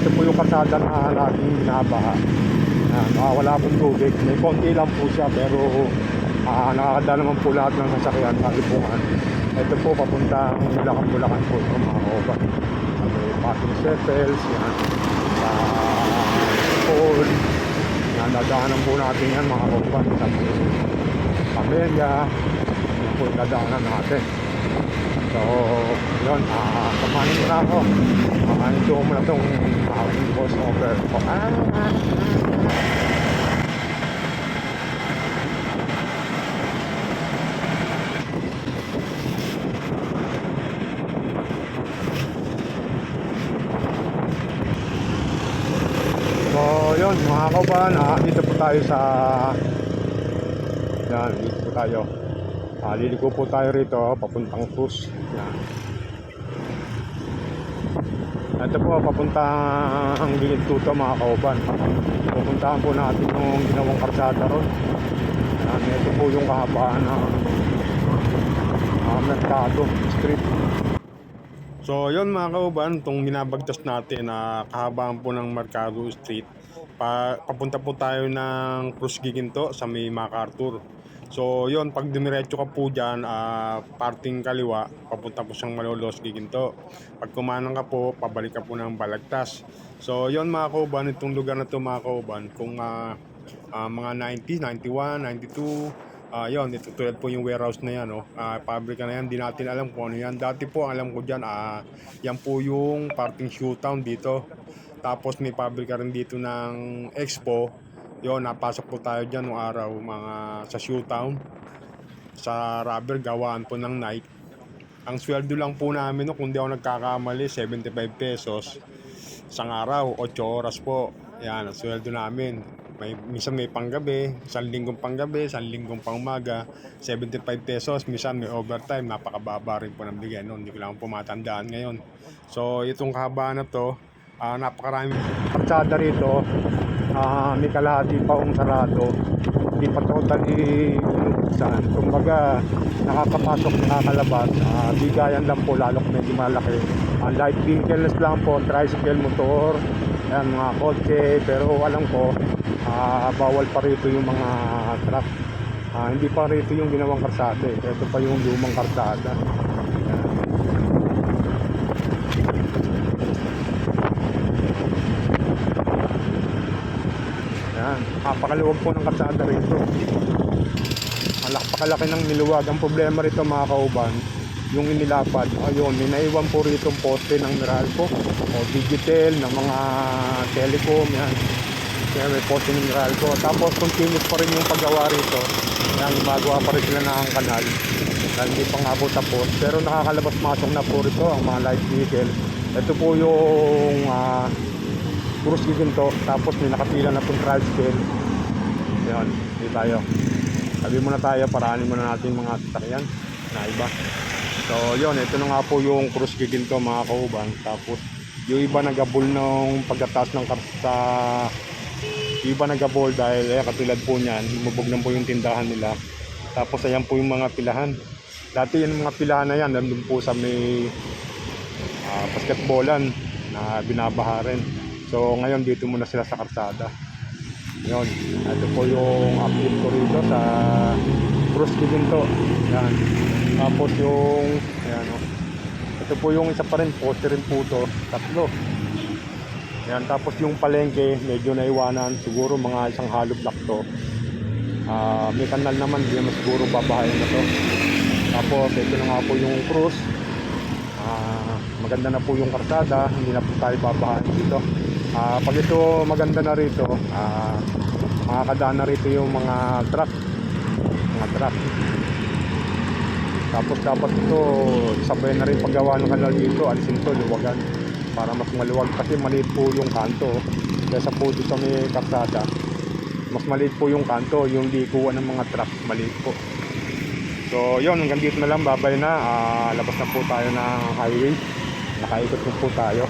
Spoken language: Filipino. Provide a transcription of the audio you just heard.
ito po yung kalsada na laging binabaha. Wala pong tubig, may konti lang po siya, pero nakakadaan naman po lahat ng sasakyan sa Lipungan. Ito po papuntang Bulacan po ito mga kauban. May Pasig Sepels, yan, sa Paul, yan, nadaanan po natin yan mga kauban. Sa Pamilya, yun po yung nadaanan natin. So, yun, samahin mo na ako. Ito mo na itong aking crossover. So, yun, mga kauban, dito po tayo sa... Yan, dito po tayo. Liliko po tayo rito, papuntang Cruz. Yan. Ito po, papuntang Gilid Tuto mga kauban. Pupuntahan po natin yung ginawang karsada ron. Yan, ito po yung kahabaan ng Mercado Street. So yun mga kauban, itong binabagtas natin na kahabaan po ng Mercado Street. Papunta po tayo ng Cruz Giginto sa may MacArthur. So yun, pag dumiretso ka po dyan, parting kaliwa, papunta po siyang Malolos Giginto. Pag kumanang ka po, pabalik ka po ng Balagtas. So yun mga kauban, itong lugar na to mga kauban, kung mga 90s, 91, 92, yun, ito tulad po yung warehouse na yan, pabrika na yan, di natin alam kung ano yan. Dati po, alam ko dyan, yan po yung parting Shoetown dito. Tapos may pabrika rin dito ng Expo. Yun, napasok po tayo dyan noong araw, mga sa Shoetown, sa rubber, gawaan po ng night. Ang sweldo lang po namin, kung di ako nagkakamali, 75 pesos isang araw, 8 oras po. Yan, ang sweldo namin. Minsan may panggabi, isang linggong panggabi, isang linggong pangumaga, 75 pesos. Minsan may overtime, napakababa rin po ng bigay noon. Hindi ko lang po matandaan ngayon. So, itong kahabaan na to, napakaraming kalsada rito. May kalahati pa akong sarado, hindi pa totally saan. Kumbaga nakakapasok, nakakalabas, bigayan lang po, lalo kung medyo malaki. Light vehicles lang po, tricycle, motor, yan, mga kotse. Pero alam ko, bawal pa rito yung mga truck. Hindi pa rito yung ginawang karsada, ito pa yung lumang karsada. Napakaluwag po ng kalsada rito. Pakalaki ng niluwag. Ang problema rito mga kauban, yung inilapad, ayun, may naiwan po rito poste ng Meralco o Digital, ng mga telecom, yan. Kaya may poste ng Meralco. Tapos continuous pa rin yung paggawa rito. Yan, magawa pa rin sila ng kanal. Dahil hindi pa nga po tapos. Pero nakakalabas-masok na po rito ang mga light vehicle. Ito po yung Cruz Giginto, tapos may nakapila na itong tricycle. Yan, hindi tayo. Sabi muna tayo, paraanin muna natin mga sasakyan na iba. So yun, ito na nga po yung Cruz Giginto mga kauban. Tapos yung iba nagabol nung pagkataas ng karsa. Yung iba nagabol dahil katulad po niyan, lumubog na po yung tindahan nila. Tapos ayan po yung mga pilahan. Dati yung mga pilahan na yan, nandun po sa may basketballan na binabaha rin. So ngayon dito muna sila sa karsada. Yun, ito po yung update ko rito sa Cruz Giginto. Yan. Tapos yung ayan, ito po yung isa pa rin, poste rin po ito, tatlo. Yan, tapos yung palengke medyo naiwanan, siguro mga isang hollow block to. May kanal naman, hindi naman siguro babahayin na to. Tapos ito na nga po yung Cruz. Maganda na po yung karsada, hindi na po tayo babahayin dito. Pag ito maganda na rito, makakadaan na rito yung mga truck. Tapos dapat ito sabay na rin paggawa ng kanal dito, alisin to, luwagan para mas maluwag, kasi maliit po yung kanto kaysa po dito sa may karsada. Mas maliit po yung kanto, yung likuan ng mga truck maliit po. So yun, hanggang dito na lang, babay na. Labas na po tayo ng highway, nakaikot na po tayo.